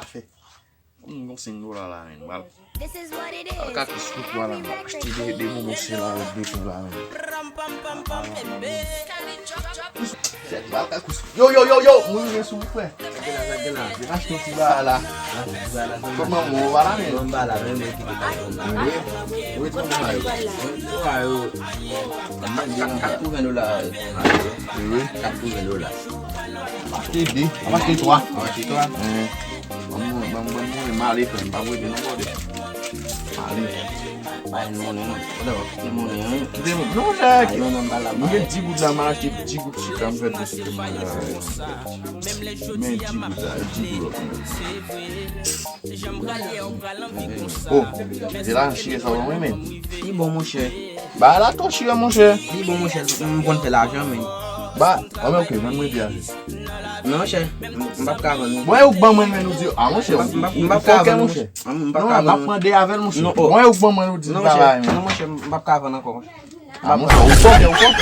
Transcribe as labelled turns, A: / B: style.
A: café. On $5 là, mal.
B: This is what it is.
A: Quand tu souffles, voilà, acheter des momos là, des choses là. Yo, moi je suis frère. Je acheter tout là là. Comment on va là?
C: On va là même qui
A: Oui, tout le monde.
C: $80.
A: Oui,
C: $80.
A: acheter deux, acheter trois.
C: Acheter toi.
A: Vamos mal frère, pas oui, non pas. Allez.
C: Pas une monnaie non. Une monnaie.
A: Non, Jacques.
C: On va là.
A: Mwen gen 10 gout la man achete 10 gout chika mwen fèt de supplément la. Men 10 gout la, 10 gout la. Oh, jè la chire sa wè men.
C: Si bon mon cher.
A: Ba la to chire mon cher.
C: Si bon mon cher, on va faire l'argent mais.
A: Ba, ok, men mwen biya.
C: Non cher, on va pas vendre.
A: Mwen ou ban men nou di, mon cher.
C: Mba pas
A: mon cher. Non, mba pande avel mon cher. Mwen ou ban men nou di
C: Non
A: travay
C: cher,
A: men.
C: non mon cher, mba pas vendre encore.
A: Mon cher, ou kon,